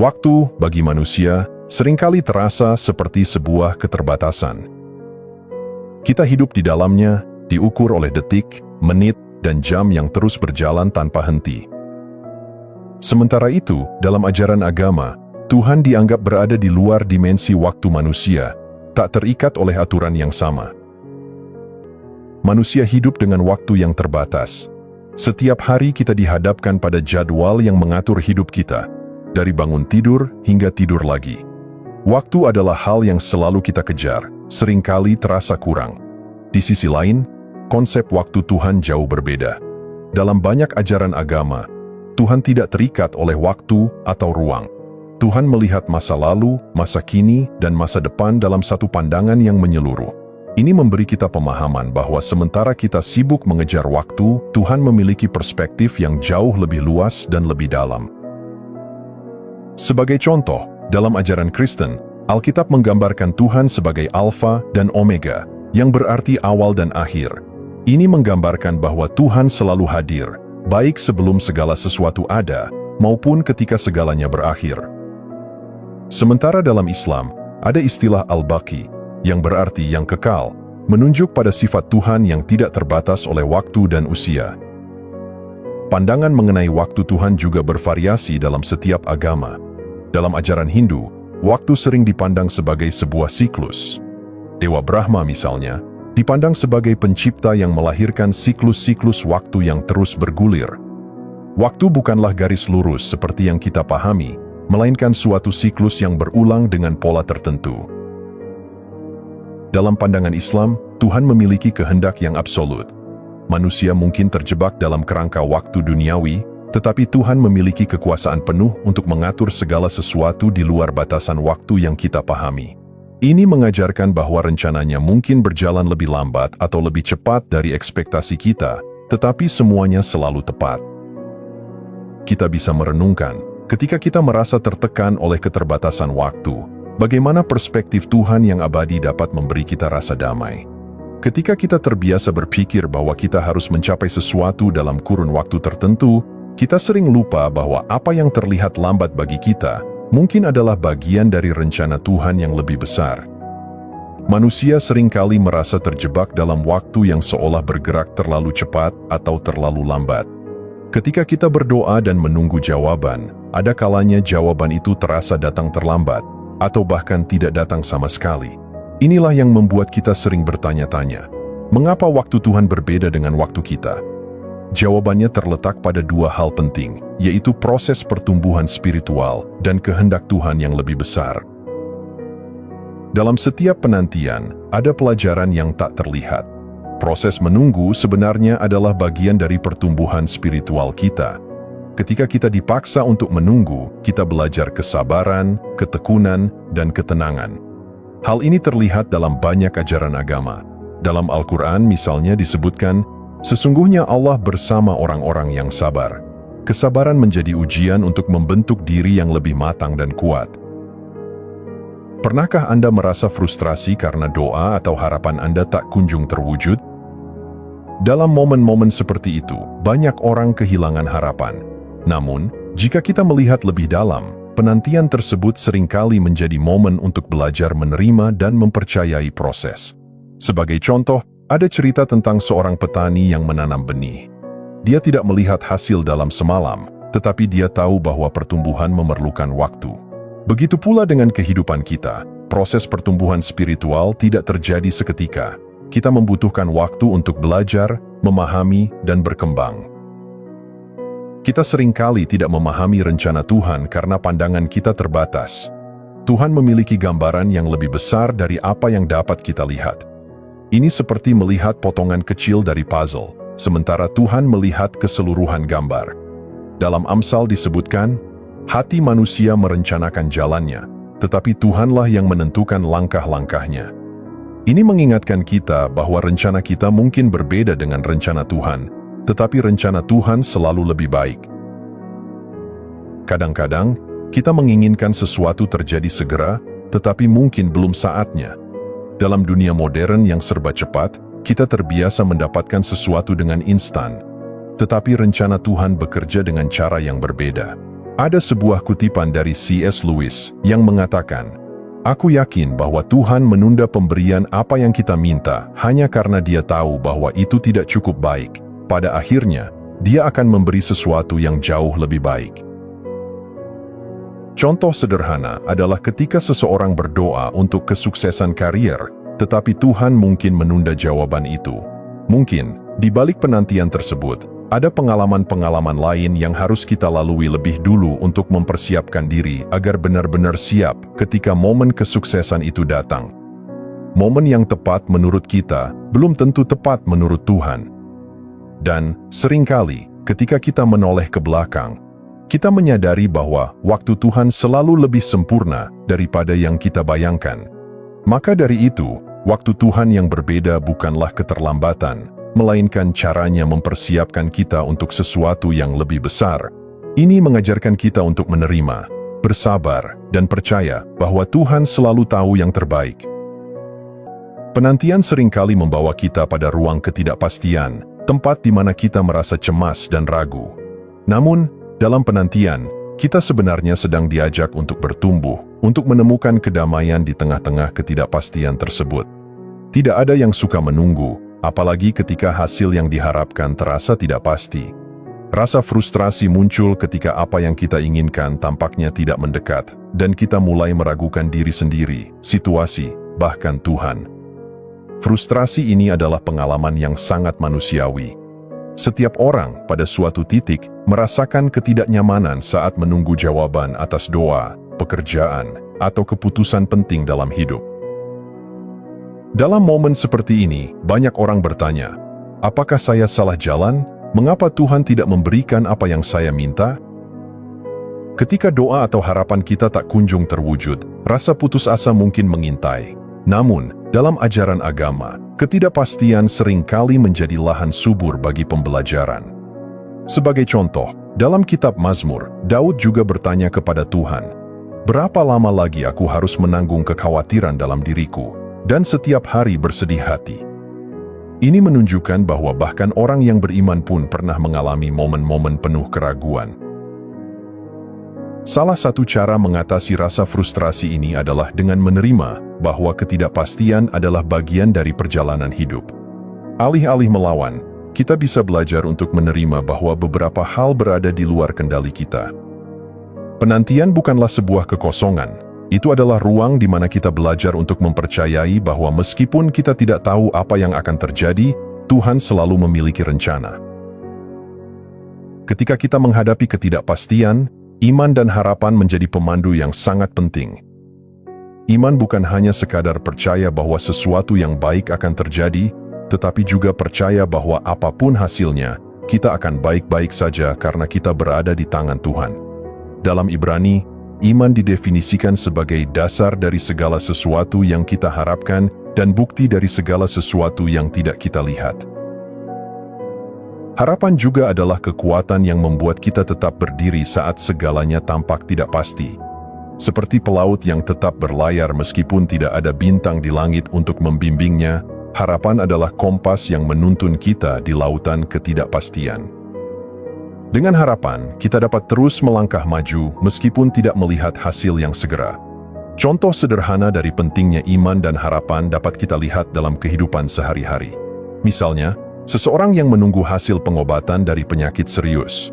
Waktu, bagi manusia, seringkali terasa seperti sebuah keterbatasan. Kita hidup di dalamnya, diukur oleh detik, menit, dan jam yang terus berjalan tanpa henti. Sementara itu, dalam ajaran agama, Tuhan dianggap berada di luar dimensi waktu manusia, tak terikat oleh aturan yang sama. Manusia hidup dengan waktu yang terbatas. Setiap hari kita dihadapkan pada jadwal yang mengatur hidup kita, dari bangun tidur hingga tidur lagi. Waktu adalah hal yang selalu kita kejar, seringkali terasa kurang. Di sisi lain, konsep waktu Tuhan jauh berbeda. Dalam banyak ajaran agama, Tuhan tidak terikat oleh waktu atau ruang. Tuhan melihat masa lalu, masa kini, dan masa depan dalam satu pandangan yang menyeluruh. Ini memberi kita pemahaman bahwa sementara kita sibuk mengejar waktu, Tuhan memiliki perspektif yang jauh lebih luas dan lebih dalam. Sebagai contoh, dalam ajaran Kristen, Alkitab menggambarkan Tuhan sebagai Alfa dan Omega, yang berarti awal dan akhir. Ini menggambarkan bahwa Tuhan selalu hadir, baik sebelum segala sesuatu ada, maupun ketika segalanya berakhir. Sementara dalam Islam, ada istilah Al-Baqi, yang berarti yang kekal, menunjuk pada sifat Tuhan yang tidak terbatas oleh waktu dan usia. Pandangan mengenai waktu Tuhan juga bervariasi dalam setiap agama. Dalam ajaran Hindu, waktu sering dipandang sebagai sebuah siklus. Dewa Brahma misalnya, dipandang sebagai pencipta yang melahirkan siklus-siklus waktu yang terus bergulir. Waktu bukanlah garis lurus seperti yang kita pahami, melainkan suatu siklus yang berulang dengan pola tertentu. Dalam pandangan Islam, Tuhan memiliki kehendak yang absolut. Manusia mungkin terjebak dalam kerangka waktu duniawi, tetapi Tuhan memiliki kekuasaan penuh untuk mengatur segala sesuatu di luar batasan waktu yang kita pahami. Ini mengajarkan bahwa rencananya mungkin berjalan lebih lambat atau lebih cepat dari ekspektasi kita, tetapi semuanya selalu tepat. Kita bisa merenungkan, ketika kita merasa tertekan oleh keterbatasan waktu, bagaimana perspektif Tuhan yang abadi dapat memberi kita rasa damai. Ketika kita terbiasa berpikir bahwa kita harus mencapai sesuatu dalam kurun waktu tertentu, kita sering lupa bahwa apa yang terlihat lambat bagi kita, mungkin adalah bagian dari rencana Tuhan yang lebih besar. Manusia seringkali merasa terjebak dalam waktu yang seolah bergerak terlalu cepat atau terlalu lambat. Ketika kita berdoa dan menunggu jawaban, ada kalanya jawaban itu terasa datang terlambat, atau bahkan tidak datang sama sekali. Inilah yang membuat kita sering bertanya-tanya, mengapa waktu Tuhan berbeda dengan waktu kita? Jawabannya terletak pada dua hal penting, yaitu proses pertumbuhan spiritual dan kehendak Tuhan yang lebih besar. Dalam setiap penantian, ada pelajaran yang tak terlihat. Proses menunggu sebenarnya adalah bagian dari pertumbuhan spiritual kita. Ketika kita dipaksa untuk menunggu, kita belajar kesabaran, ketekunan, dan ketenangan. Hal ini terlihat dalam banyak ajaran agama. Dalam Al-Quran misalnya disebutkan, sesungguhnya Allah bersama orang-orang yang sabar. Kesabaran menjadi ujian untuk membentuk diri yang lebih matang dan kuat. Pernahkah Anda merasa frustrasi karena doa atau harapan Anda tak kunjung terwujud? Dalam momen-momen seperti itu, banyak orang kehilangan harapan. Namun, jika kita melihat lebih dalam, penantian tersebut seringkali menjadi momen untuk belajar menerima dan mempercayai proses. Sebagai contoh, ada cerita tentang seorang petani yang menanam benih. Dia tidak melihat hasil dalam semalam, tetapi dia tahu bahwa pertumbuhan memerlukan waktu. Begitu pula dengan kehidupan kita, proses pertumbuhan spiritual tidak terjadi seketika. Kita membutuhkan waktu untuk belajar, memahami, dan berkembang. Kita seringkali tidak memahami rencana Tuhan karena pandangan kita terbatas. Tuhan memiliki gambaran yang lebih besar dari apa yang dapat kita lihat. Ini seperti melihat potongan kecil dari puzzle, sementara Tuhan melihat keseluruhan gambar. Dalam Amsal disebutkan, hati manusia merencanakan jalannya, tetapi Tuhanlah yang menentukan langkah-langkahnya. Ini mengingatkan kita bahwa rencana kita mungkin berbeda dengan rencana Tuhan, tetapi rencana Tuhan selalu lebih baik. Kadang-kadang, kita menginginkan sesuatu terjadi segera, tetapi mungkin belum saatnya. Dalam dunia modern yang serba cepat, kita terbiasa mendapatkan sesuatu dengan instan. Tetapi rencana Tuhan bekerja dengan cara yang berbeda. Ada sebuah kutipan dari C.S. Lewis yang mengatakan, "Aku yakin bahwa Tuhan menunda pemberian apa yang kita minta hanya karena Dia tahu bahwa itu tidak cukup baik. Pada akhirnya, Dia akan memberi sesuatu yang jauh lebih baik." Contoh sederhana adalah ketika seseorang berdoa untuk kesuksesan karier, tetapi Tuhan mungkin menunda jawaban itu. Mungkin, di balik penantian tersebut, ada pengalaman-pengalaman lain yang harus kita lalui lebih dulu untuk mempersiapkan diri agar benar-benar siap ketika momen kesuksesan itu datang. Momen yang tepat menurut kita belum tentu tepat menurut Tuhan. Dan seringkali, ketika kita menoleh ke belakang, kita menyadari bahwa waktu Tuhan selalu lebih sempurna daripada yang kita bayangkan. Maka dari itu, waktu Tuhan yang berbeda bukanlah keterlambatan, melainkan caranya mempersiapkan kita untuk sesuatu yang lebih besar. Ini mengajarkan kita untuk menerima, bersabar, dan percaya bahwa Tuhan selalu tahu yang terbaik. Penantian seringkali membawa kita pada ruang ketidakpastian, tempat di mana kita merasa cemas dan ragu. Namun, dalam penantian, kita sebenarnya sedang diajak untuk bertumbuh, untuk menemukan kedamaian di tengah-tengah ketidakpastian tersebut. Tidak ada yang suka menunggu, apalagi ketika hasil yang diharapkan terasa tidak pasti. Rasa frustrasi muncul ketika apa yang kita inginkan tampaknya tidak mendekat, dan kita mulai meragukan diri sendiri, situasi, bahkan Tuhan. Frustrasi ini adalah pengalaman yang sangat manusiawi. Setiap orang pada suatu titik merasakan ketidaknyamanan saat menunggu jawaban atas doa, pekerjaan, atau keputusan penting dalam hidup. Dalam momen seperti ini, banyak orang bertanya, apakah saya salah jalan? Mengapa Tuhan tidak memberikan apa yang saya minta? Ketika doa atau harapan kita tak kunjung terwujud, rasa putus asa mungkin mengintai. Namun, dalam ajaran agama, ketidakpastian seringkali menjadi lahan subur bagi pembelajaran. Sebagai contoh, dalam kitab Mazmur, Daud juga bertanya kepada Tuhan, "Berapa lama lagi aku harus menanggung kekhawatiran dalam diriku, dan setiap hari bersedih hati?" Ini menunjukkan bahwa bahkan orang yang beriman pun pernah mengalami momen-momen penuh keraguan. Salah satu cara mengatasi rasa frustrasi ini adalah dengan menerima bahwa ketidakpastian adalah bagian dari perjalanan hidup. Alih-alih melawan, kita bisa belajar untuk menerima bahwa beberapa hal berada di luar kendali kita. Penantian bukanlah sebuah kekosongan. Itu adalah ruang di mana kita belajar untuk mempercayai bahwa meskipun kita tidak tahu apa yang akan terjadi, Tuhan selalu memiliki rencana. Ketika kita menghadapi ketidakpastian, iman dan harapan menjadi pemandu yang sangat penting. Iman bukan hanya sekadar percaya bahwa sesuatu yang baik akan terjadi, tetapi juga percaya bahwa apapun hasilnya, kita akan baik-baik saja karena kita berada di tangan Tuhan. Dalam Ibrani, iman didefinisikan sebagai dasar dari segala sesuatu yang kita harapkan dan bukti dari segala sesuatu yang tidak kita lihat. Harapan juga adalah kekuatan yang membuat kita tetap berdiri saat segalanya tampak tidak pasti. Seperti pelaut yang tetap berlayar meskipun tidak ada bintang di langit untuk membimbingnya, harapan adalah kompas yang menuntun kita di lautan ketidakpastian. Dengan harapan, kita dapat terus melangkah maju meskipun tidak melihat hasil yang segera. Contoh sederhana dari pentingnya iman dan harapan dapat kita lihat dalam kehidupan sehari-hari. Misalnya, seseorang yang menunggu hasil pengobatan dari penyakit serius.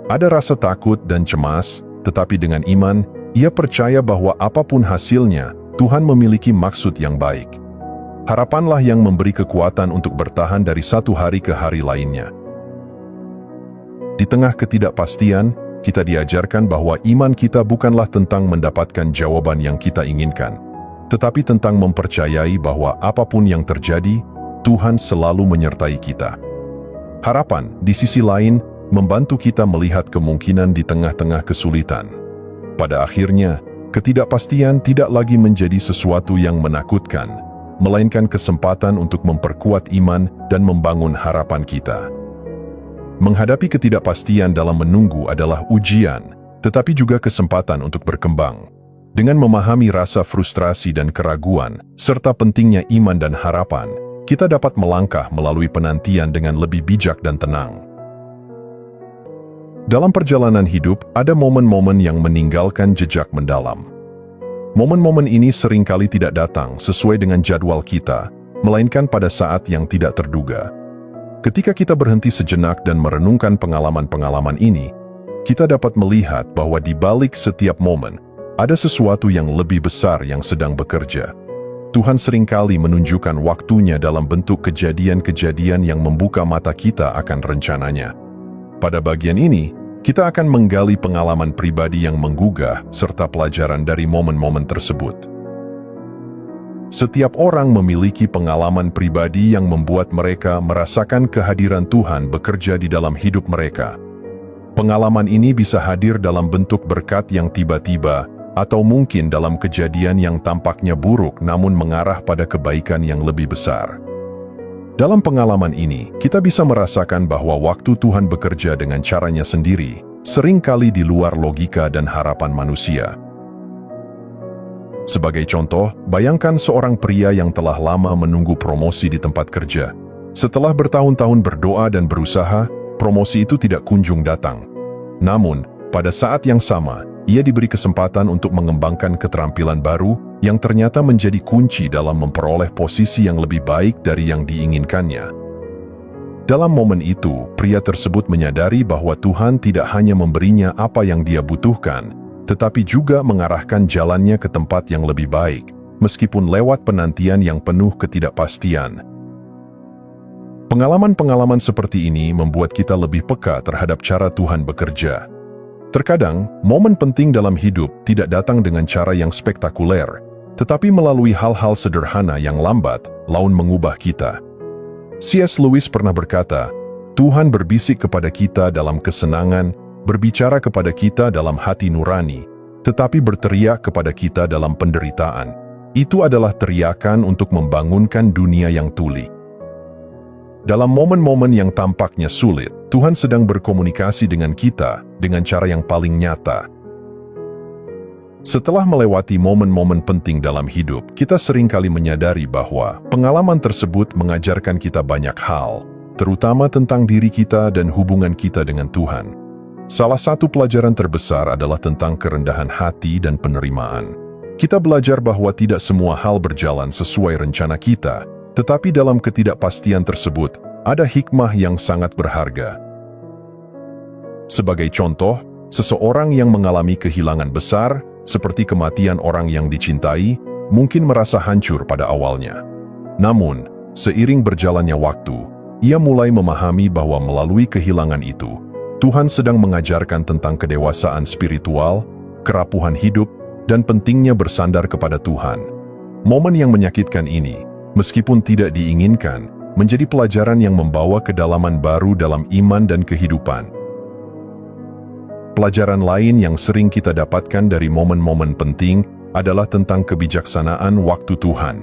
Ada rasa takut dan cemas, tetapi dengan iman, ia percaya bahwa apapun hasilnya, Tuhan memiliki maksud yang baik. Harapanlah yang memberi kekuatan untuk bertahan dari satu hari ke hari lainnya. Di tengah ketidakpastian, kita diajarkan bahwa iman kita bukanlah tentang mendapatkan jawaban yang kita inginkan, tetapi tentang mempercayai bahwa apapun yang terjadi, Tuhan selalu menyertai kita. Harapan, di sisi lain, membantu kita melihat kemungkinan di tengah-tengah kesulitan. Pada akhirnya, ketidakpastian tidak lagi menjadi sesuatu yang menakutkan, melainkan kesempatan untuk memperkuat iman dan membangun harapan kita. Menghadapi ketidakpastian dalam menunggu adalah ujian, tetapi juga kesempatan untuk berkembang. Dengan memahami rasa frustrasi dan keraguan, serta pentingnya iman dan harapan, kita dapat melangkah melalui penantian dengan lebih bijak dan tenang. Dalam perjalanan hidup, ada momen-momen yang meninggalkan jejak mendalam. Momen-momen ini seringkali tidak datang sesuai dengan jadwal kita, melainkan pada saat yang tidak terduga. Ketika kita berhenti sejenak dan merenungkan pengalaman-pengalaman ini, kita dapat melihat bahwa di balik setiap momen, ada sesuatu yang lebih besar yang sedang bekerja. Tuhan seringkali menunjukkan waktunya dalam bentuk kejadian-kejadian yang membuka mata kita akan rencananya. Pada bagian ini, kita akan menggali pengalaman pribadi yang menggugah serta pelajaran dari momen-momen tersebut. Setiap orang memiliki pengalaman pribadi yang membuat mereka merasakan kehadiran Tuhan bekerja di dalam hidup mereka. Pengalaman ini bisa hadir dalam bentuk berkat yang tiba-tiba, atau mungkin dalam kejadian yang tampaknya buruk namun mengarah pada kebaikan yang lebih besar. Dalam pengalaman ini, kita bisa merasakan bahwa waktu Tuhan bekerja dengan caranya sendiri, seringkali di luar logika dan harapan manusia. Sebagai contoh, bayangkan seorang pria yang telah lama menunggu promosi di tempat kerja. Setelah bertahun-tahun berdoa dan berusaha, promosi itu tidak kunjung datang. Namun, pada saat yang sama, ia diberi kesempatan untuk mengembangkan keterampilan baru yang ternyata menjadi kunci dalam memperoleh posisi yang lebih baik dari yang diinginkannya. Dalam momen itu, pria tersebut menyadari bahwa Tuhan tidak hanya memberinya apa yang dia butuhkan, tetapi juga mengarahkan jalannya ke tempat yang lebih baik, meskipun lewat penantian yang penuh ketidakpastian. Pengalaman-pengalaman seperti ini membuat kita lebih peka terhadap cara Tuhan bekerja. Terkadang, momen penting dalam hidup tidak datang dengan cara yang spektakuler, tetapi melalui hal-hal sederhana yang lambat, laun mengubah kita. C.S. Lewis pernah berkata, Tuhan berbisik kepada kita dalam kesenangan, berbicara kepada kita dalam hati nurani, tetapi berteriak kepada kita dalam penderitaan. Itu adalah teriakan untuk membangunkan dunia yang tuli. Dalam momen-momen yang tampaknya sulit, Tuhan sedang berkomunikasi dengan kita dengan cara yang paling nyata. Setelah melewati momen-momen penting dalam hidup, kita seringkali menyadari bahwa pengalaman tersebut mengajarkan kita banyak hal, terutama tentang diri kita dan hubungan kita dengan Tuhan. Salah satu pelajaran terbesar adalah tentang kerendahan hati dan penerimaan. Kita belajar bahwa tidak semua hal berjalan sesuai rencana kita, tetapi dalam ketidakpastian tersebut, ada hikmah yang sangat berharga. Sebagai contoh, seseorang yang mengalami kehilangan besar, seperti kematian orang yang dicintai, mungkin merasa hancur pada awalnya. Namun, seiring berjalannya waktu, ia mulai memahami bahwa melalui kehilangan itu, Tuhan sedang mengajarkan tentang kedewasaan spiritual, kerapuhan hidup, dan pentingnya bersandar kepada Tuhan. Momen yang menyakitkan ini, meskipun tidak diinginkan, menjadi pelajaran yang membawa kedalaman baru dalam iman dan kehidupan. Pelajaran lain yang sering kita dapatkan dari momen-momen penting adalah tentang kebijaksanaan waktu Tuhan.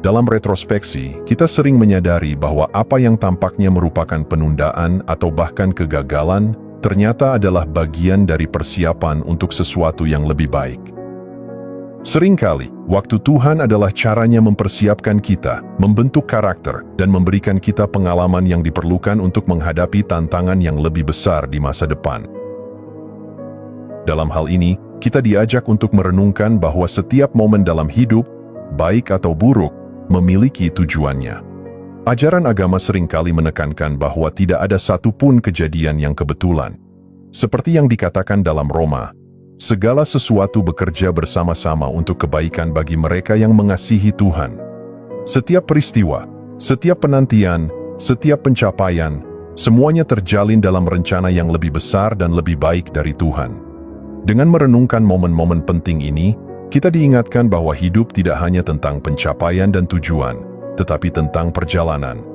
Dalam retrospeksi, kita sering menyadari bahwa apa yang tampaknya merupakan penundaan atau bahkan kegagalan, ternyata adalah bagian dari persiapan untuk sesuatu yang lebih baik. Seringkali, waktu Tuhan adalah caranya mempersiapkan kita, membentuk karakter, dan memberikan kita pengalaman yang diperlukan untuk menghadapi tantangan yang lebih besar di masa depan. Dalam hal ini, kita diajak untuk merenungkan bahwa setiap momen dalam hidup, baik atau buruk, memiliki tujuannya. Ajaran agama seringkali menekankan bahwa tidak ada satupun kejadian yang kebetulan. Seperti yang dikatakan dalam Roma, segala sesuatu bekerja bersama-sama untuk kebaikan bagi mereka yang mengasihi Tuhan. Setiap peristiwa, setiap penantian, setiap pencapaian, semuanya terjalin dalam rencana yang lebih besar dan lebih baik dari Tuhan. Dengan merenungkan momen-momen penting ini, kita diingatkan bahwa hidup tidak hanya tentang pencapaian dan tujuan, tetapi tentang perjalanan.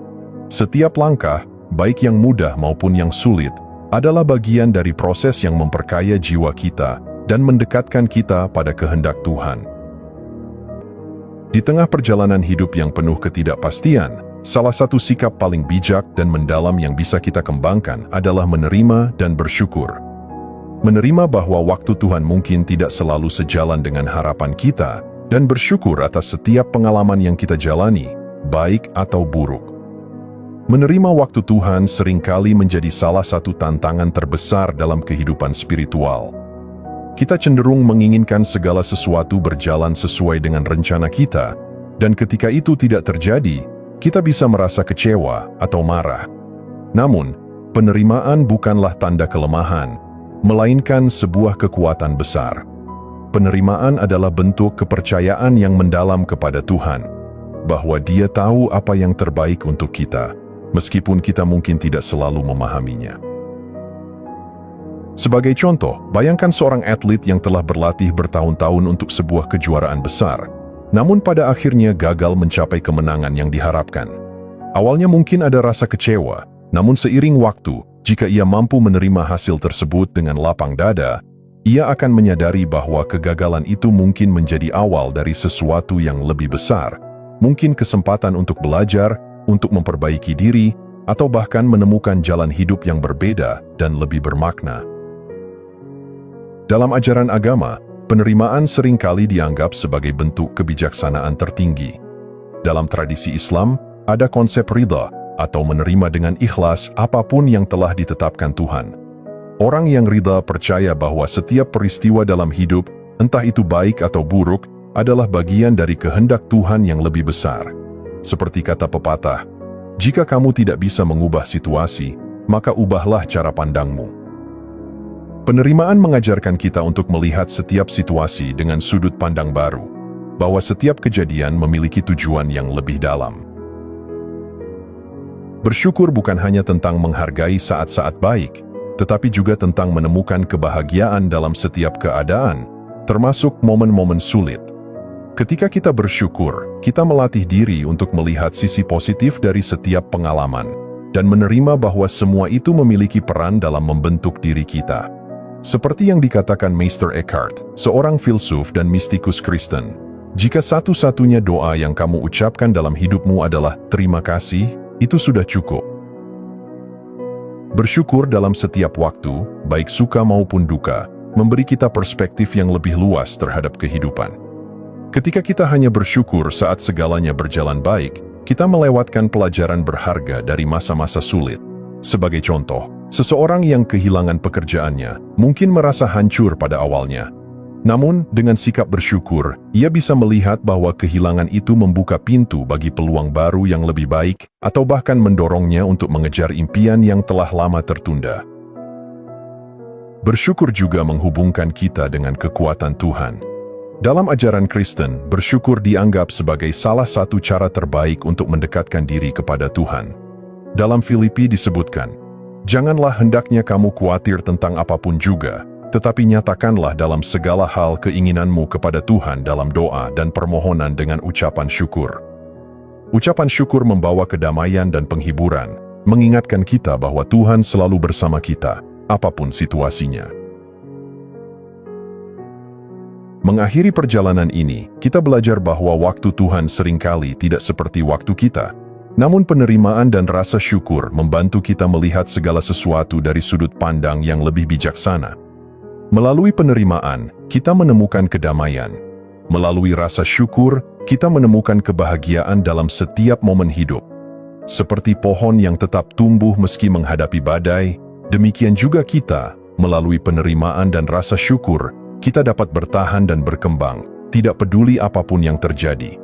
Setiap langkah, baik yang mudah maupun yang sulit, adalah bagian dari proses yang memperkaya jiwa kita dan mendekatkan kita pada kehendak Tuhan. Di tengah perjalanan hidup yang penuh ketidakpastian, salah satu sikap paling bijak dan mendalam yang bisa kita kembangkan adalah menerima dan bersyukur. Menerima bahwa waktu Tuhan mungkin tidak selalu sejalan dengan harapan kita, dan bersyukur atas setiap pengalaman yang kita jalani, baik atau buruk. Menerima waktu Tuhan seringkali menjadi salah satu tantangan terbesar dalam kehidupan spiritual. Kita cenderung menginginkan segala sesuatu berjalan sesuai dengan rencana kita, dan ketika itu tidak terjadi, kita bisa merasa kecewa atau marah. Namun, penerimaan bukanlah tanda kelemahan, melainkan sebuah kekuatan besar. Penerimaan adalah bentuk kepercayaan yang mendalam kepada Tuhan, bahwa Dia tahu apa yang terbaik untuk kita, meskipun kita mungkin tidak selalu memahaminya. Sebagai contoh, bayangkan seorang atlet yang telah berlatih bertahun-tahun untuk sebuah kejuaraan besar, namun pada akhirnya gagal mencapai kemenangan yang diharapkan. Awalnya mungkin ada rasa kecewa, namun seiring waktu, jika ia mampu menerima hasil tersebut dengan lapang dada, ia akan menyadari bahwa kegagalan itu mungkin menjadi awal dari sesuatu yang lebih besar, mungkin kesempatan untuk belajar, untuk memperbaiki diri, atau bahkan menemukan jalan hidup yang berbeda dan lebih bermakna. Dalam ajaran agama, penerimaan seringkali dianggap sebagai bentuk kebijaksanaan tertinggi. Dalam tradisi Islam, ada konsep ridha, atau menerima dengan ikhlas apapun yang telah ditetapkan Tuhan. Orang yang ridha percaya bahwa setiap peristiwa dalam hidup, entah itu baik atau buruk, adalah bagian dari kehendak Tuhan yang lebih besar. Seperti kata pepatah, jika kamu tidak bisa mengubah situasi, maka ubahlah cara pandangmu. Penerimaan mengajarkan kita untuk melihat setiap situasi dengan sudut pandang baru, bahwa setiap kejadian memiliki tujuan yang lebih dalam. Bersyukur bukan hanya tentang menghargai saat-saat baik, tetapi juga tentang menemukan kebahagiaan dalam setiap keadaan, termasuk momen-momen sulit. Ketika kita bersyukur, kita melatih diri untuk melihat sisi positif dari setiap pengalaman, dan menerima bahwa semua itu memiliki peran dalam membentuk diri kita. Seperti yang dikatakan Meister Eckhart, seorang filsuf dan mistikus Kristen, jika satu-satunya doa yang kamu ucapkan dalam hidupmu adalah terima kasih, itu sudah cukup. Bersyukur dalam setiap waktu, baik suka maupun duka, memberi kita perspektif yang lebih luas terhadap kehidupan. Ketika kita hanya bersyukur saat segalanya berjalan baik, kita melewatkan pelajaran berharga dari masa-masa sulit. Sebagai contoh, seseorang yang kehilangan pekerjaannya mungkin merasa hancur pada awalnya. Namun, dengan sikap bersyukur, ia bisa melihat bahwa kehilangan itu membuka pintu bagi peluang baru yang lebih baik, atau bahkan mendorongnya untuk mengejar impian yang telah lama tertunda. Bersyukur juga menghubungkan kita dengan kekuatan Tuhan. Dalam ajaran Kristen, bersyukur dianggap sebagai salah satu cara terbaik untuk mendekatkan diri kepada Tuhan. Dalam Filipi disebutkan, janganlah hendaknya kamu khawatir tentang apapun juga, tetapi nyatakanlah dalam segala hal keinginanmu kepada Tuhan dalam doa dan permohonan dengan ucapan syukur. Ucapan syukur membawa kedamaian dan penghiburan, mengingatkan kita bahwa Tuhan selalu bersama kita, apapun situasinya. Mengakhiri perjalanan ini, kita belajar bahwa waktu Tuhan seringkali tidak seperti waktu kita. Namun penerimaan dan rasa syukur membantu kita melihat segala sesuatu dari sudut pandang yang lebih bijaksana. Melalui penerimaan, kita menemukan kedamaian. Melalui rasa syukur, kita menemukan kebahagiaan dalam setiap momen hidup. Seperti pohon yang tetap tumbuh meski menghadapi badai, demikian juga kita, melalui penerimaan dan rasa syukur, kita dapat bertahan dan berkembang, tidak peduli apapun yang terjadi.